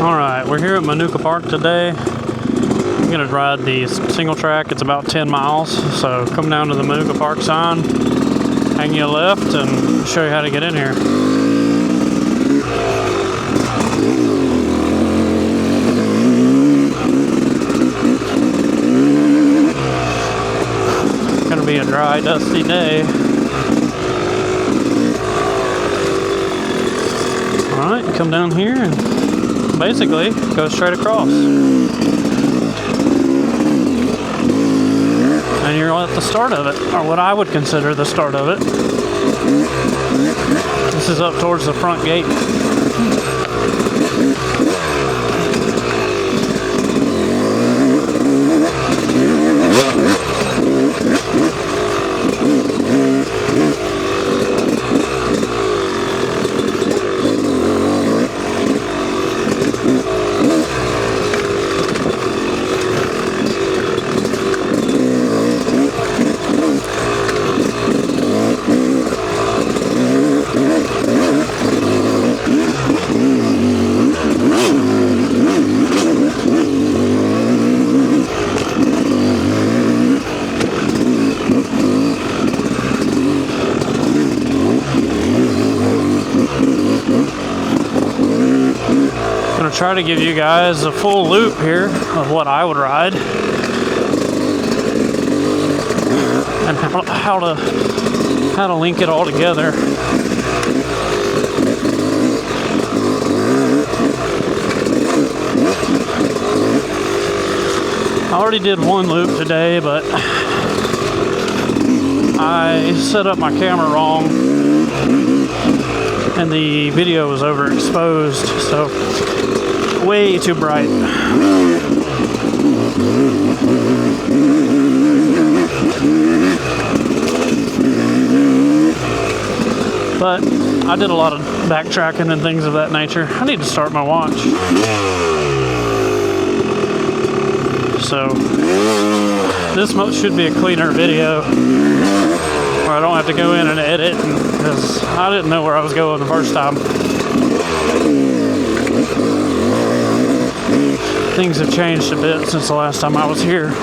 Alright, we're here at Minooka Park today. I'm going to ride the single track. It's about 10 miles, so come down to the Minooka Park sign, hang you a left, and show you how to get in here. It's going to be a dry, dusty day. Alright, come down here and basically go straight across. And you're at the start of it, or what I would consider the start of it. This is up towards the front gate. Try to give you guys a full loop here of what I would ride and how to link it all together. I already did one loop today, but I set up my camera wrong and the video was overexposed, so way too bright. But I did a lot of backtracking and things of that nature. I need to start my watch. So this should be a cleaner video where I don't have to go in and edit, because I didn't know where I was going the first time. Things have changed a bit since the last time I was here.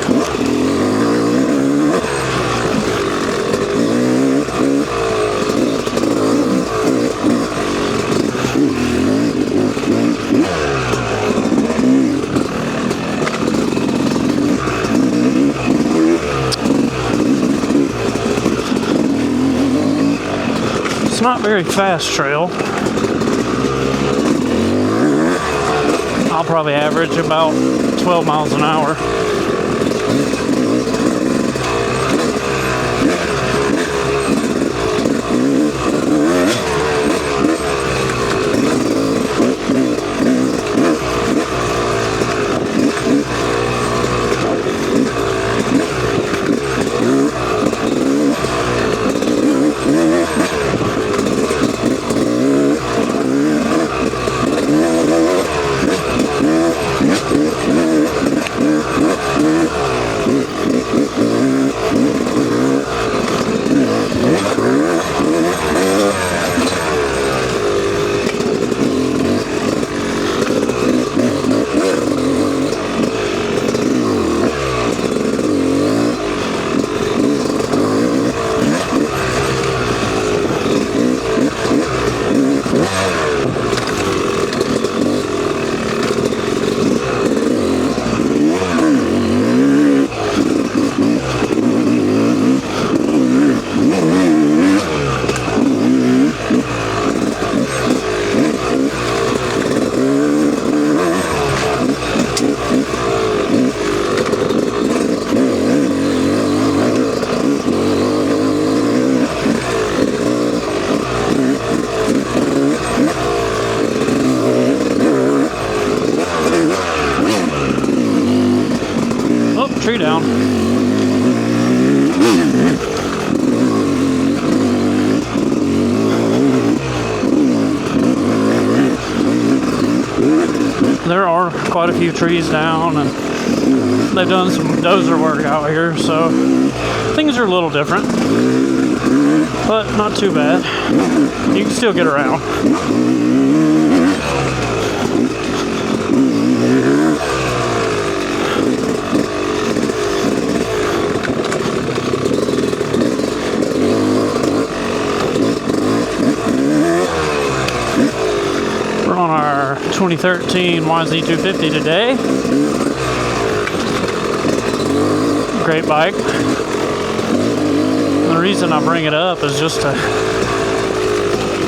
It's not a very fast trail. I'll probably average about 12 miles an hour. Tree down. There are quite a few trees down, and they've done some dozer work out here, so things are a little different, but not too bad. You can still get around. 2013 YZ250 today. Great bike. The reason I bring it up is just to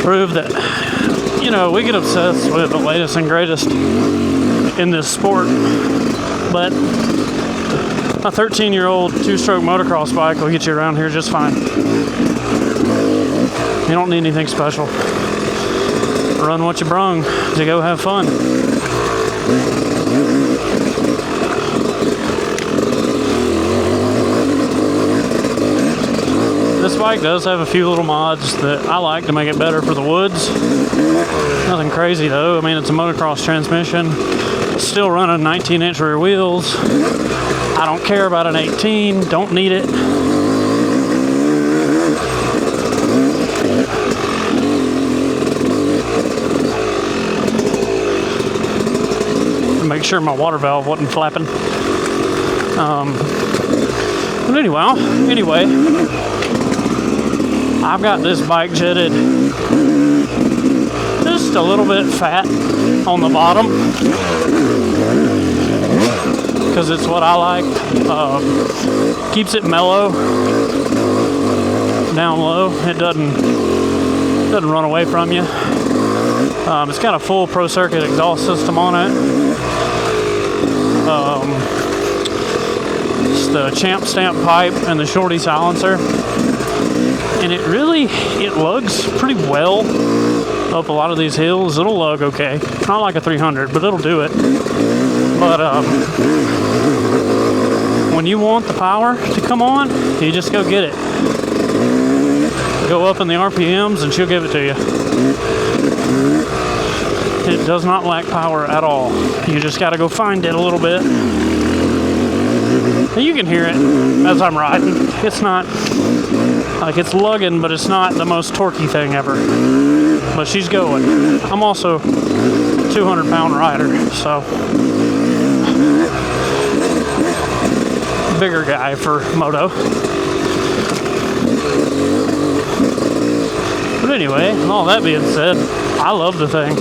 prove that, you know, we get obsessed with the latest and greatest in this sport, but a 13-year-old two-stroke motocross bike will get you around here just fine. You don't need anything special. Run what you brung to go have fun. This bike does have a few little mods that I like to make it better for the woods. Nothing crazy though. I mean, it's a motocross transmission. Still running 19-inch rear wheels. I don't care about an 18. Don't need it. Make sure my water valve wasn't flapping. But anyway, I've got this bike jetted just a little bit fat on the bottom because it's what I like. Keeps it mellow down low. It doesn't run away from you. It's got a full Pro Circuit exhaust system on it. It's the Champ Stamp pipe and the Shorty silencer. And it lugs pretty well up a lot of these hills. It'll lug okay. Not like a 300, but it'll do it. But when you want the power to come on, you just go get it. Go up in the RPMs and she'll give it to you. It does not lack power at all. You just got to go find it a little bit. And you can hear it as I'm riding. It's not like it's lugging, but it's not the most torquey thing ever. But she's going. I'm also a 200-pound rider, so bigger guy for moto. But anyway, all that being said, I love the thing.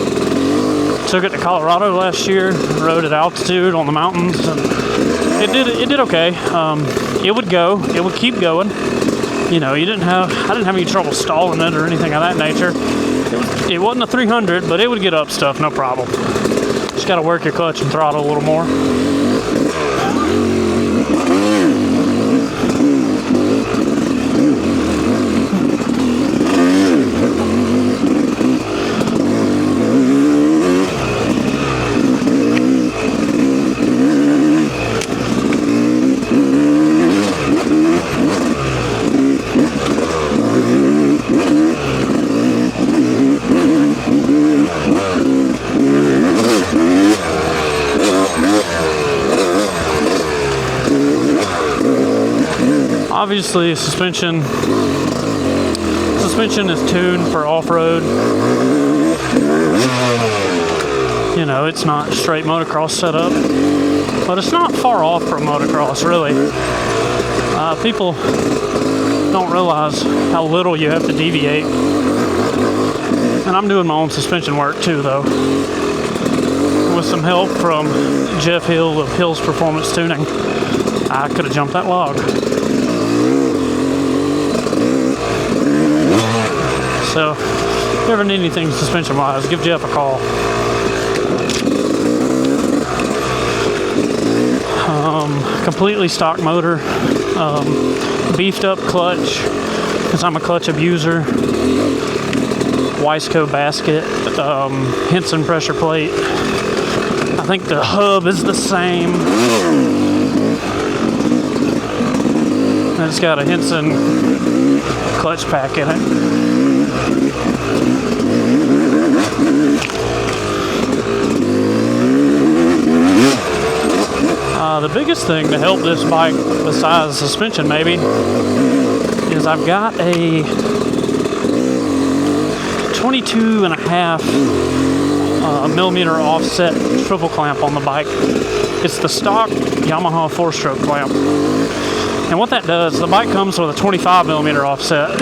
Took it to Colorado last year, rode at altitude on the mountains, and it did okay. It would keep going. You know, I didn't have any trouble stalling it or anything of that nature. It wasn't a 300, but it would get up stuff, no problem. Just got to work your clutch and throttle a little more. Obviously, suspension is tuned for off-road. You know, it's not straight motocross setup, but it's not far off from motocross, really. People don't realize how little you have to deviate. And I'm doing my own suspension work too, though, with some help from Jeff Hill of Hill's Performance Tuning. I could have jumped that log. So, if you ever need anything suspension-wise, give Jeff a call. Completely stock motor, beefed up clutch, because I'm a clutch abuser. Wiseco basket, Henson pressure plate. I think the hub is the same. And it's got a Henson clutch pack in it. The biggest thing to help this bike, besides suspension maybe, is I've got a 22.5 millimeter offset triple clamp on the bike. It's the stock Yamaha 4-stroke clamp. And what that does, the bike comes with a 25 millimeter offset.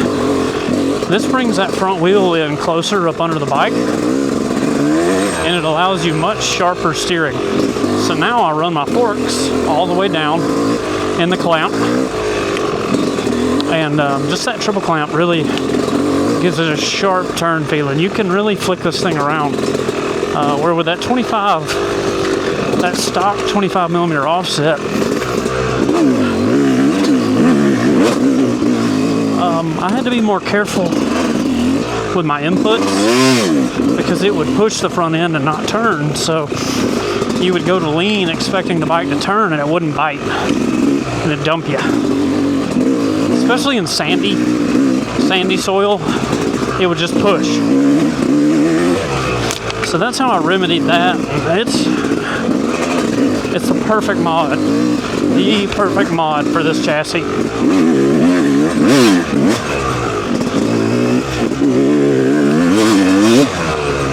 This brings that front wheel in closer up under the bike. and it allows you much sharper steering. So now I run my forks all the way down in the clamp, and just that triple clamp really gives it a sharp turn feeling. You can really flick this thing around, where with that 25, that stock 25 millimeter offset, I had to be more careful with my inputs because it would push the front end and not turn. So you would go to lean expecting the bike to turn and it wouldn't bite and it'd dump you. Especially in sandy soil, it would just push. So that's how I remedied that. It's the perfect mod. The perfect mod for this chassis.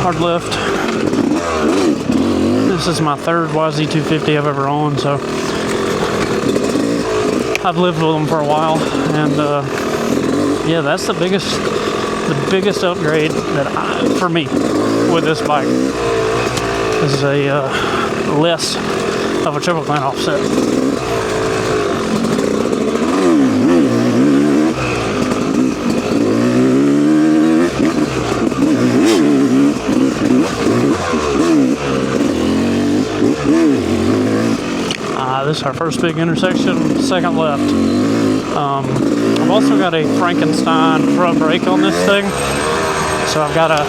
Hard lift. This is my third YZ250 I've ever owned, so I've lived with them for a while, and yeah, that's the biggest upgrade for me with this bike. This is a less of a triple clamp offset. This is our first big intersection, second left. I've also got a Frankenstein front brake on this thing. So I got a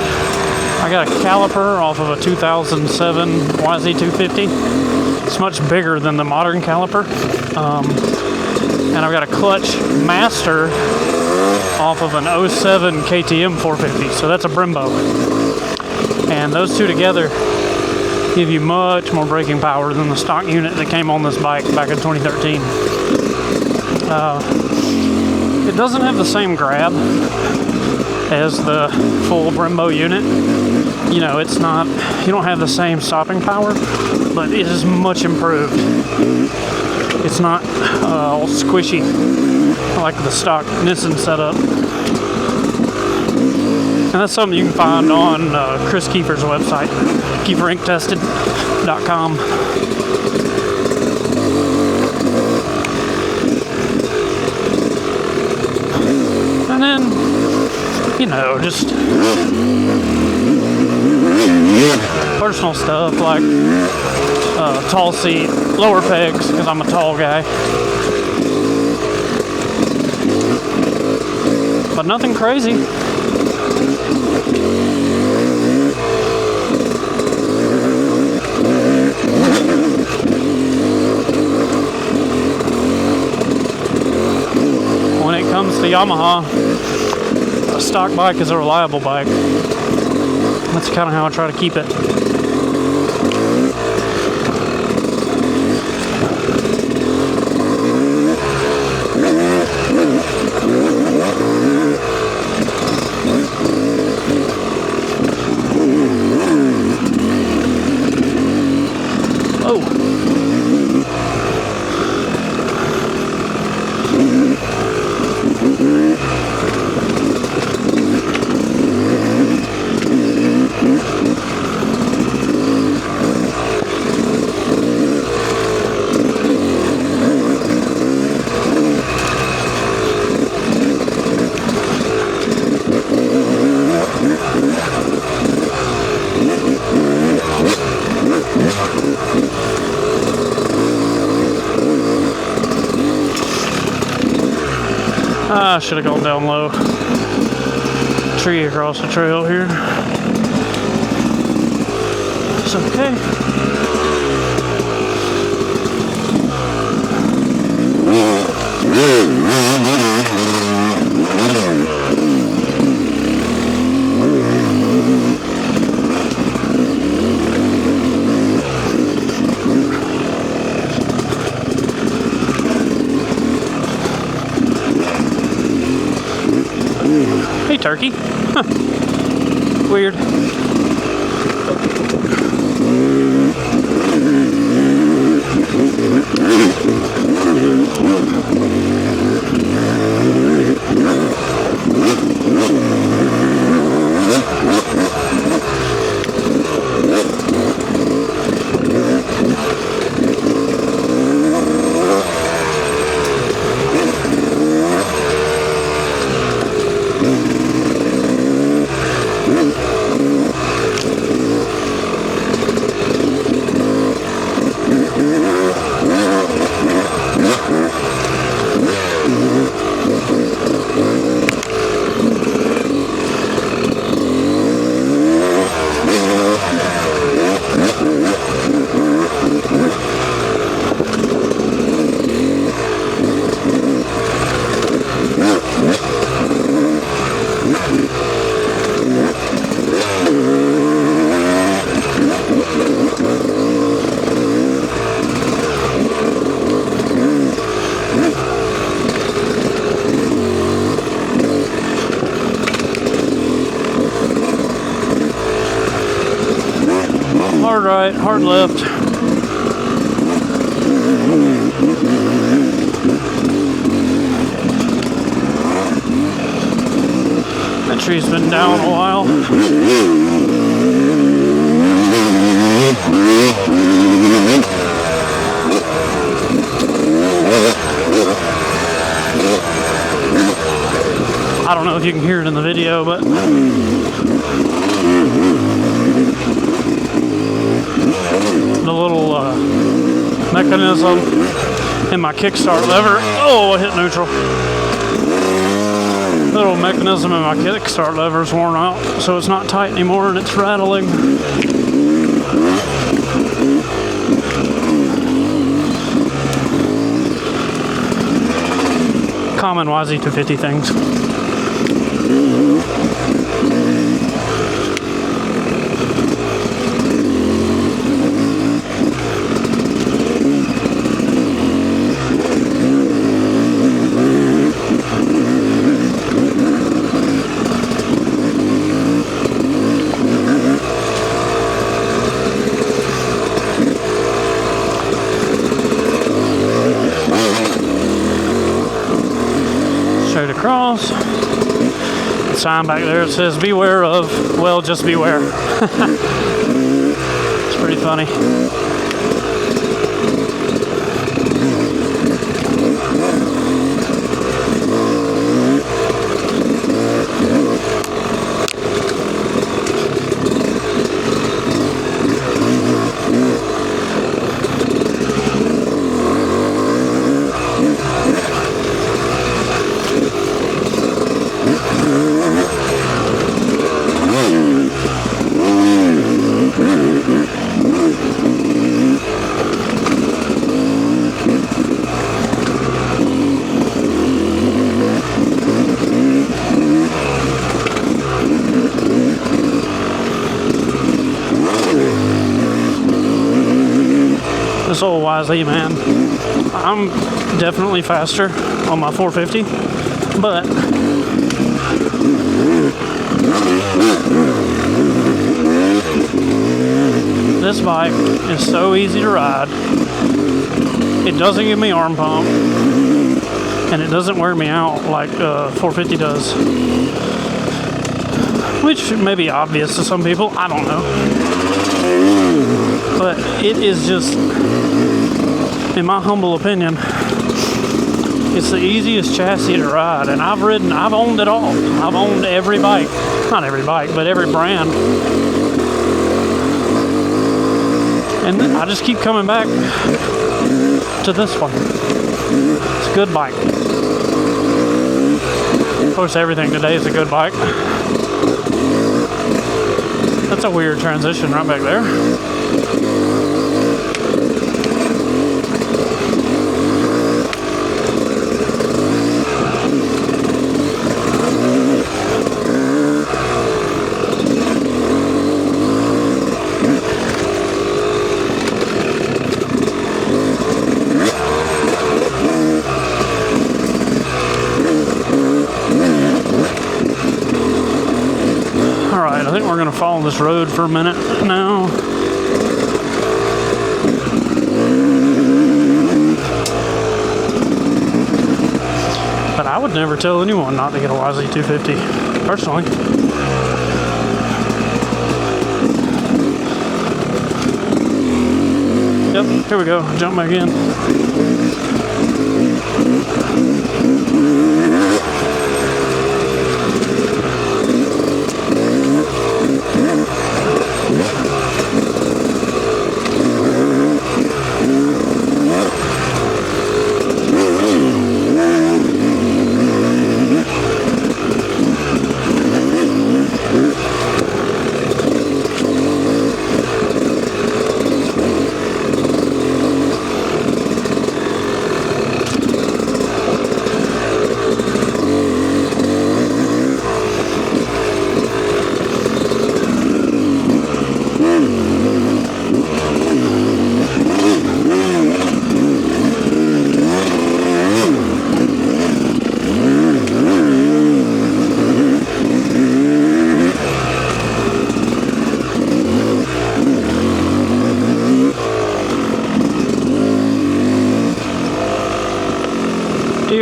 caliper off of a 2007 YZ250. It's much bigger than the modern caliper. And I've got a clutch master off of an 07 KTM 450. So that's a Brembo. And those two together give you much more braking power than the stock unit that came on this bike back in 2013. It doesn't have the same grab as the full Brembo unit. You know, it's not, you don't have the same stopping power, but it is much improved. It's not all squishy like the stock Nissan setup. And that's something you can find on Chris Kiefer's website, KieferInkTested.com. And then, you know, just personal stuff like tall seat, lower pegs, because I'm a tall guy. But nothing crazy. When it comes to Yamaha, a stock bike is a reliable bike. That's kind of how I try to keep it. Oh. I should have gone down low. Tree across the trail here. It's okay. Hey, turkey. Huh. Weird. right, hard left. That tree's been down a while. I don't know if you can hear it in the video, but the little mechanism in my kickstart lever. Oh, I hit neutral. The little mechanism in my kickstart lever is worn out, so it's not tight anymore and it's rattling. Common YZ250 things. Straight across. The sign back there, it says beware of, well, just beware. It's pretty funny. This old YZ, man, I'm definitely faster on my 450, but this bike is so easy to ride. It doesn't give me arm pump, and it doesn't wear me out like 450 does, which may be obvious to some people, I don't know. But it is just, in my humble opinion, it's the easiest chassis to ride, and I've owned it all. I've owned every bike, not every bike, but every brand. And I just keep coming back to this one. It's a good bike. Of course, everything today is a good bike. That's a weird transition right back there. Alright, I think we're going to follow this road for a minute now. But I would never tell anyone not to get a YZ250, personally. Yep, here we go. Jump back in.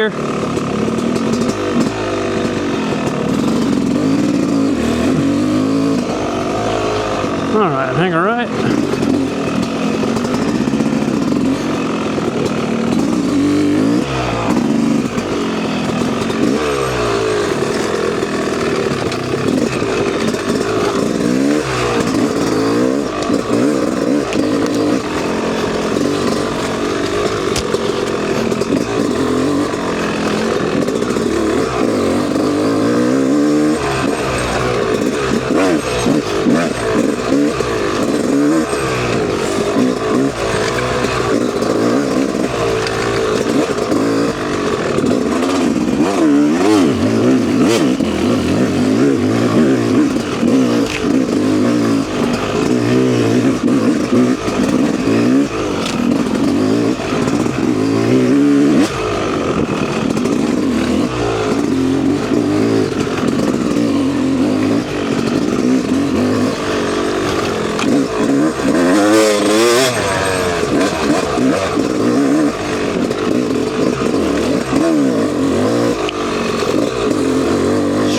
here. All right, hang a right.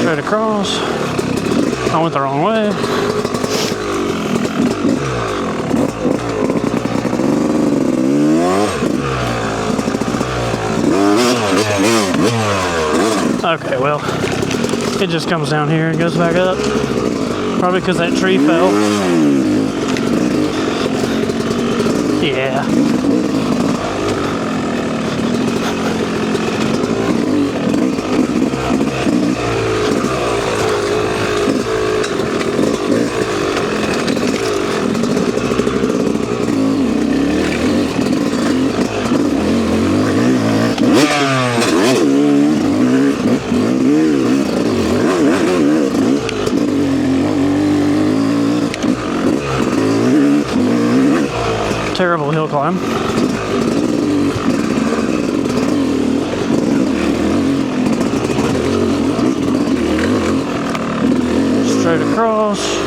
Straight across. I went the wrong way. Okay, well, it just comes down here and goes back up. Probably because that tree fell. Yeah. Terrible hill climb. Straight across.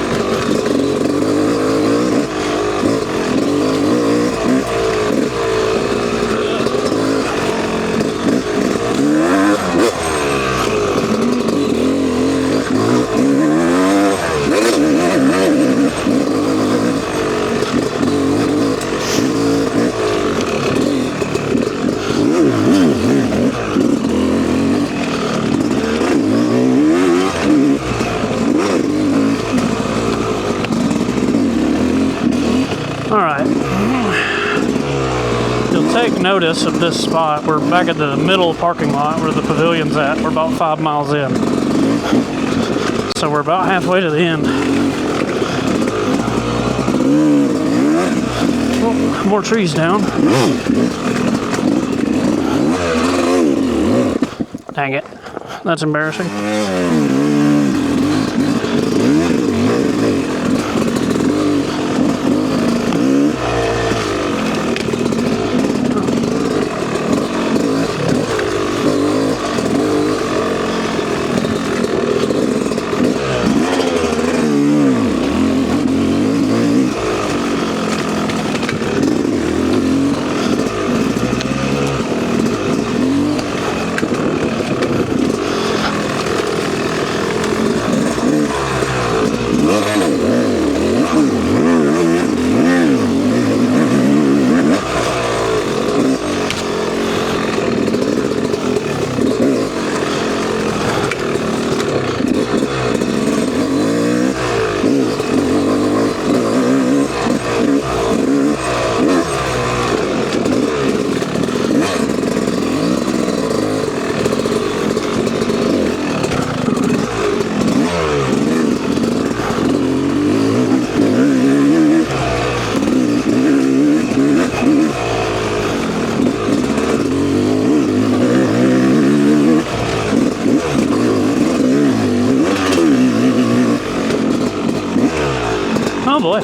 Alright, you'll take notice of this spot. We're back at the middle parking lot where the pavilion's at. We're about 5 miles in. So we're about halfway to the end. Oh, more trees down. Dang it, that's embarrassing. Oh boy.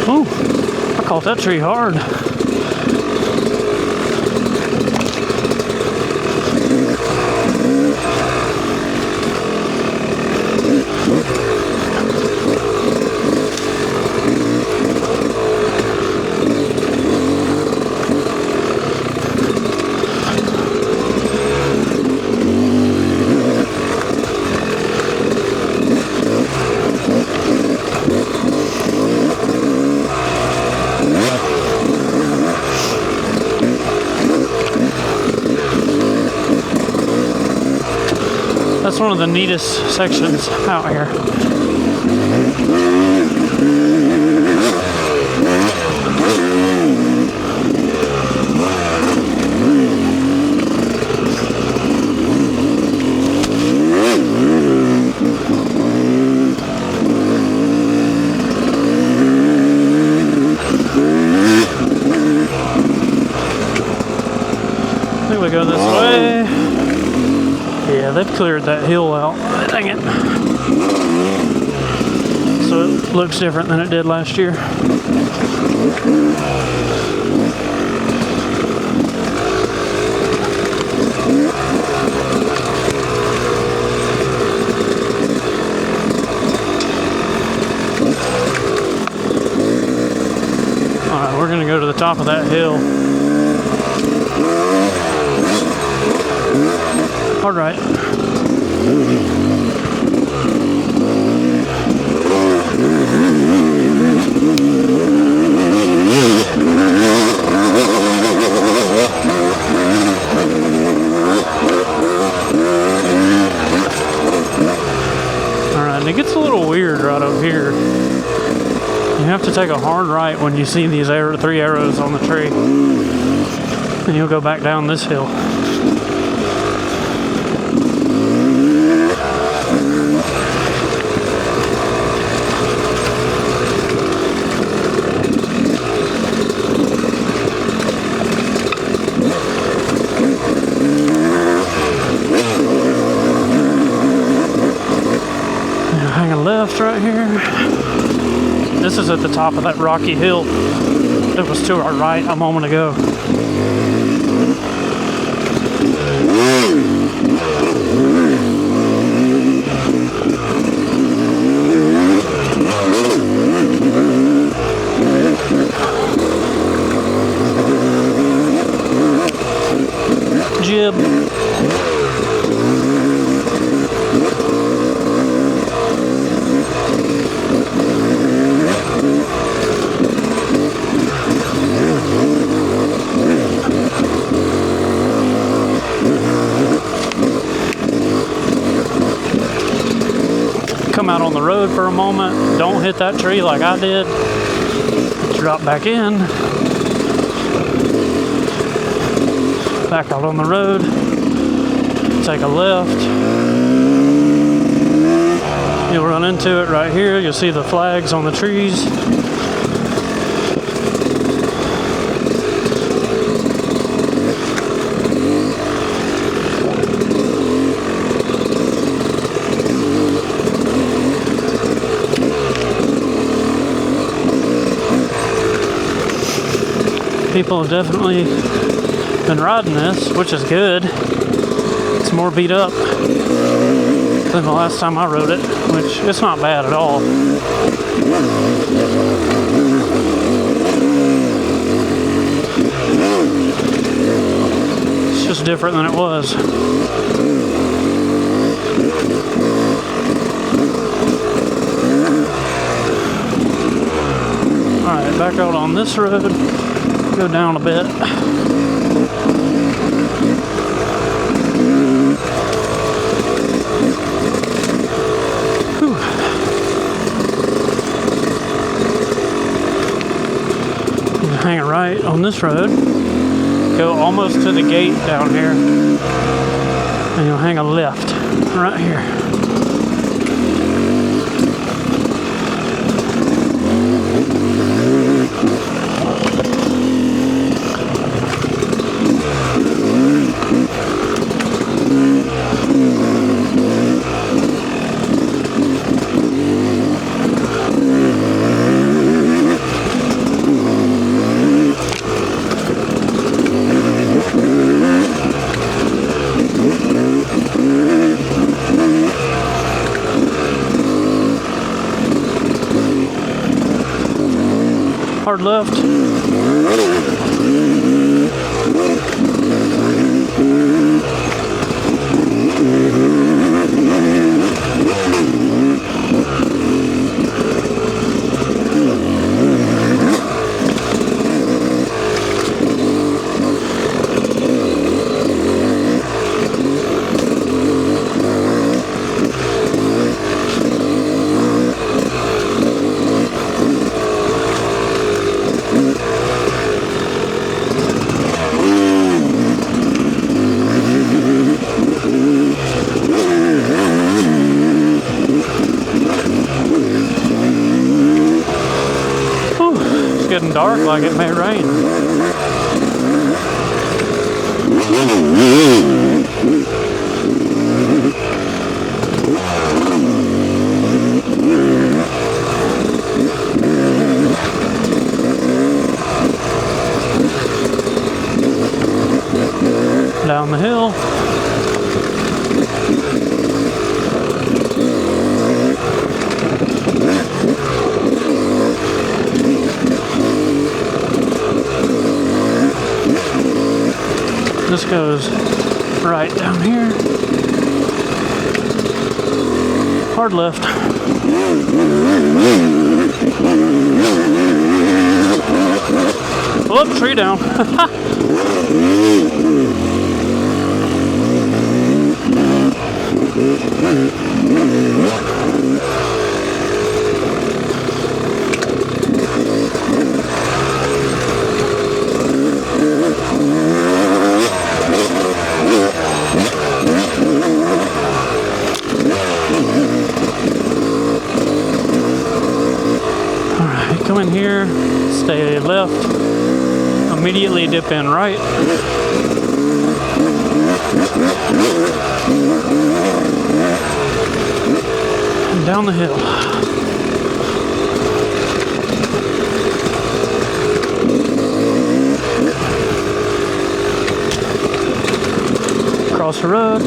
Oh, I caught that tree hard. one of the neatest sections out here. I think we go this way. Yeah, they've cleared that hill out. Dang it. So it looks different than it did last year. Alright, we're gonna go to the top of that hill. Hard right. Alright, and it gets a little weird right over here. You have to take a hard right when you see these 3 arrows on the tree. And you'll go back down this hill. Hang a left right here. This is at the top of that rocky hill that was to our right a moment ago. Jib. Come out on the road for a moment. Don't hit that tree like I did. Drop back in. Back out on the road. Take a left. You'll run into it right here. You'll see the flags on the trees. People have definitely been riding this, which is good. It's more beat up than the last time I rode it, which it's not bad at all. It's just different than it was. Alright, back out on this road. Go down a bit. Whew. Hang it right on this road. Go almost to the gate down here. And you'll hang a left right here. Hard left. getting dark like it may rain. Down the hill. This goes right down here. Hard left. Whoop, tree down. Alright, come in here, stay left, immediately dip in right. And down the hill. Across the road.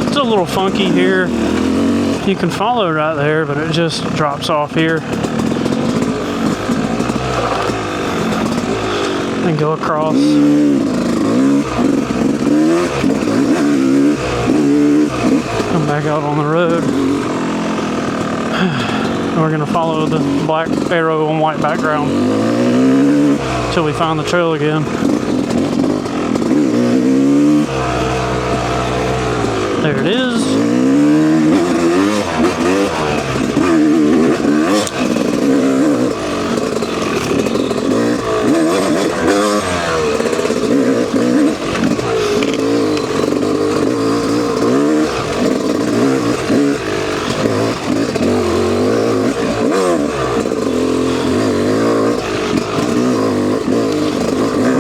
It's a little funky here. You can follow right there, but it just drops off here. And go across. Come back out on the road. And we're gonna follow the black arrow on white background until we find the trail again. There it is.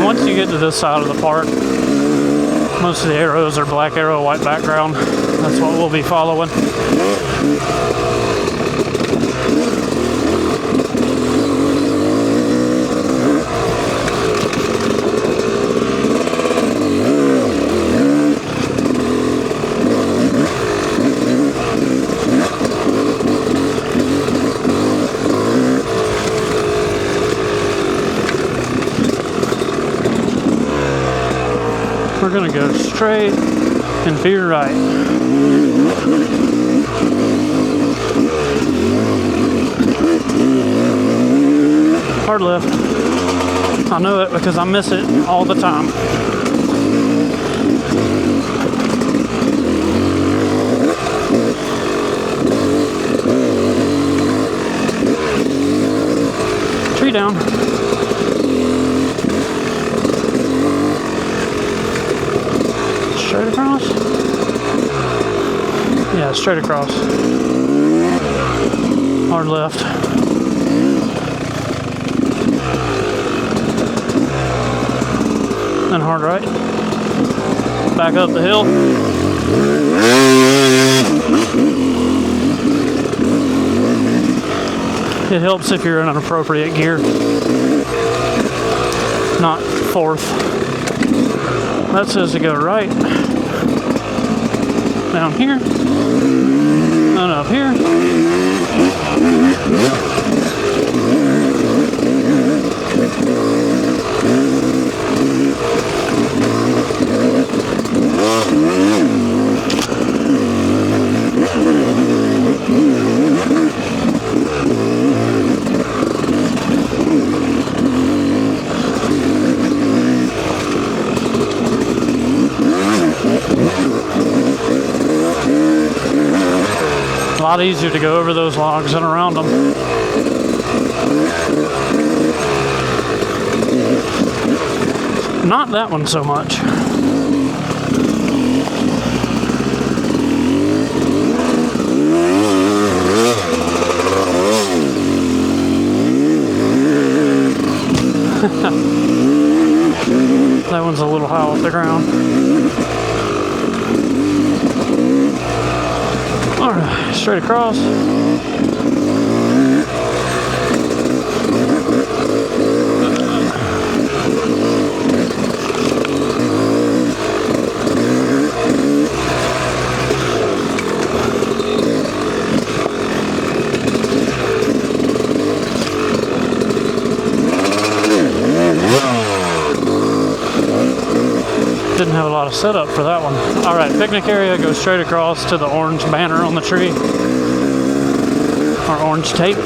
Once you get to this side of the park, most of the arrows are black arrow, white background. That's what we'll be following. We're gonna go straight and veer right. Hard left. I know it because I miss it all the time. Tree down. Straight across? Yeah, straight across. Hard left. Then hard right. Back up the hill. It helps if you're in an appropriate gear. Not fourth. That says to go right. Down here. And up here. A lot easier to go over those logs than around them. Not that one so much. that one's a little high off the ground. Alright, straight across. Didn't have a lot of setup for that one. All right, picnic area goes straight across to the orange banner on the tree, or orange tape.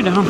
Down.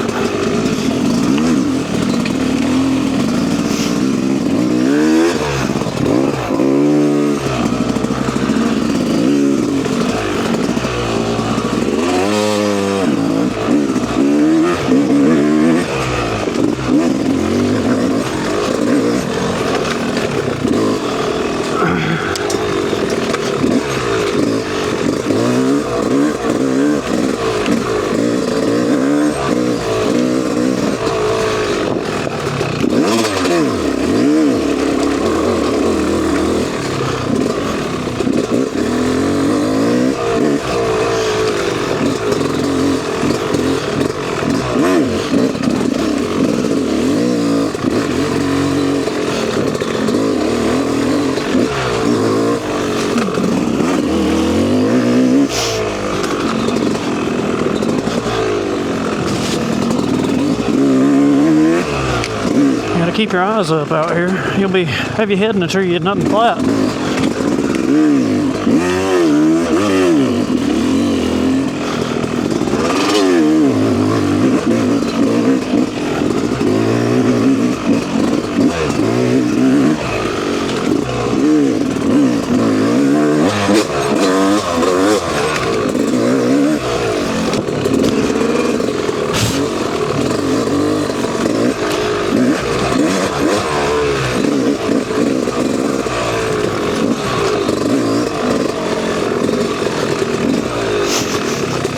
Keep your eyes up out here. You'll have your head in the tree and nothing flat.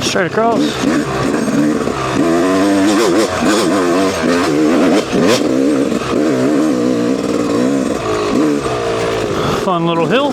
Straight across. Fun little hill.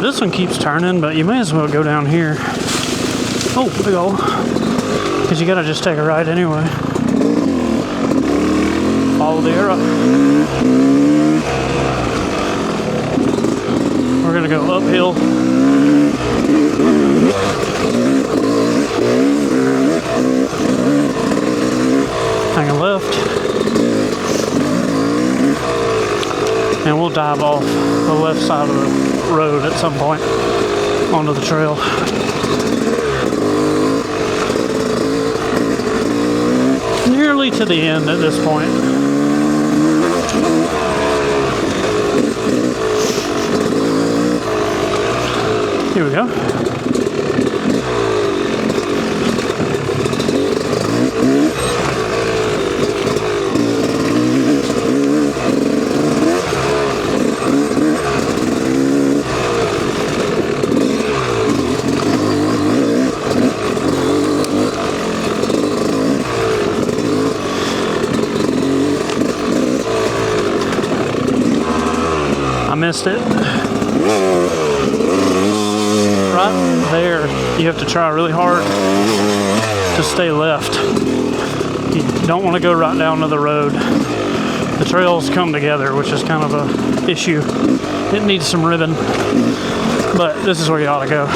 This one keeps turning, but you may as well go down here. Oh, big ol'. Because you gotta just take a right anyway. Follow the arrow. We're gonna go uphill. Hang a left. And we'll dive off the left side of the road at some point onto the trail. Nearly to the end at this point. Here we go. I missed it. Right there, you have to try really hard to stay left. You don't want to go right down to the road. The trails come together, which is kind of a issue. It needs some ribbon, but this is where you ought to go.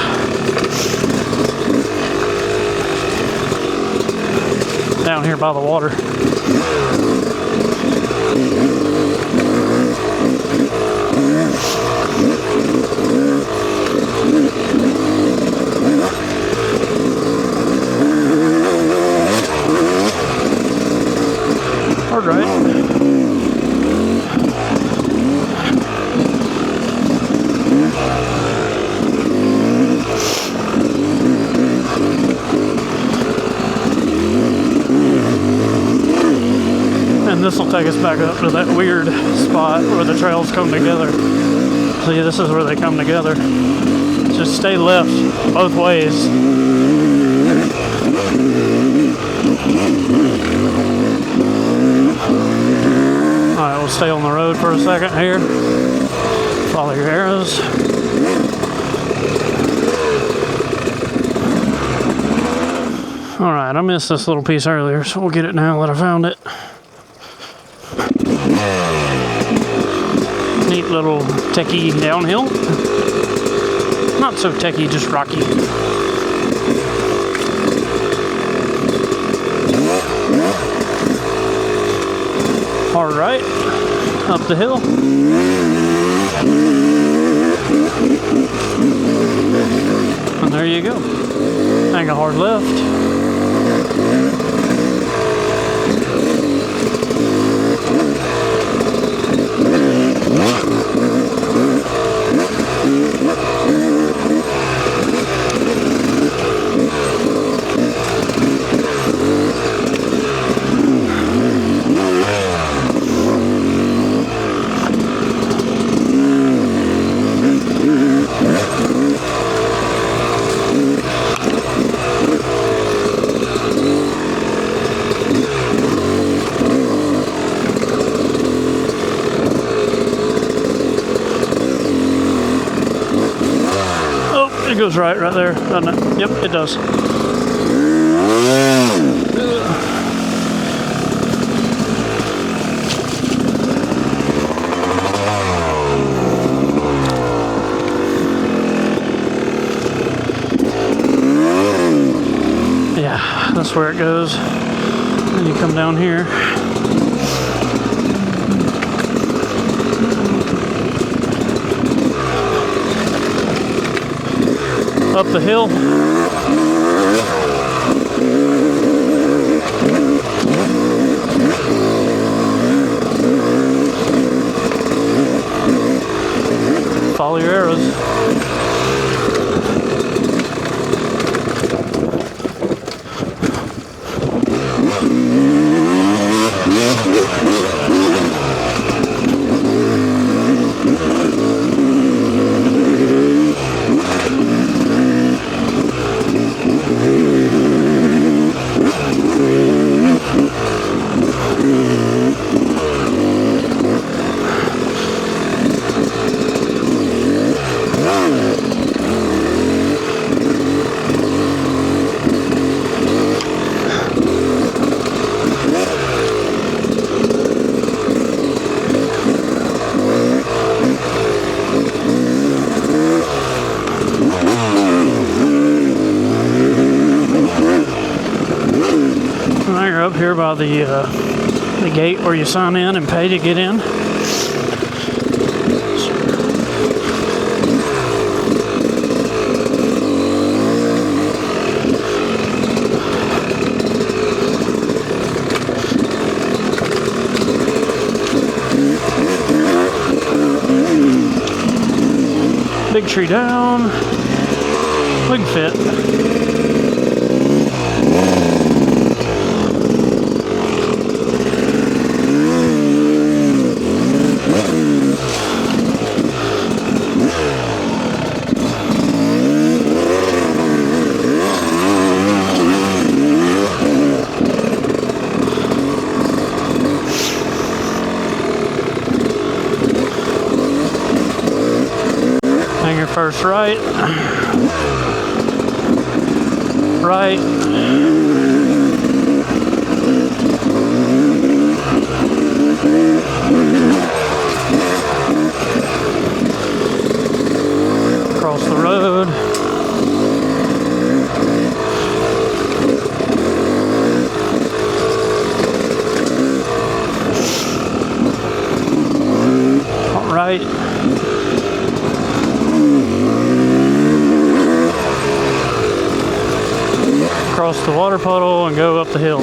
Down here by the water. All right. And this will take us back up to that weird spot where the trails come together. See, this is where they come together. Just stay left both ways. Alright, we'll stay on the road for a second here. Follow your arrows. Alright, I missed this little piece earlier, so we'll get it now that I found it. Neat little techie downhill. Not so techie, just rocky. Hard right, up the hill. And there you go. Hang a hard left. It goes right there, doesn't it? Yep, it does. Yeah, that's where it goes. And you come down here. Up the hill. Follow your arrows. up here by the gate where you sign in and pay to get in. Big tree down. We can fit. First right, right, across the road, all right. Cross the water puddle and go up the hill.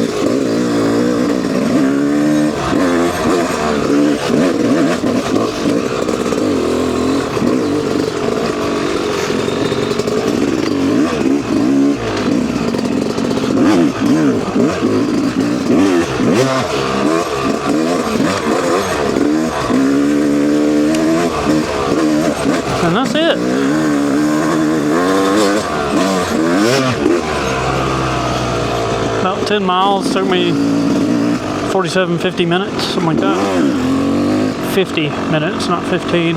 And that's it. About 10 miles, took me 47, 50 minutes, something like that. 50 minutes, not 15.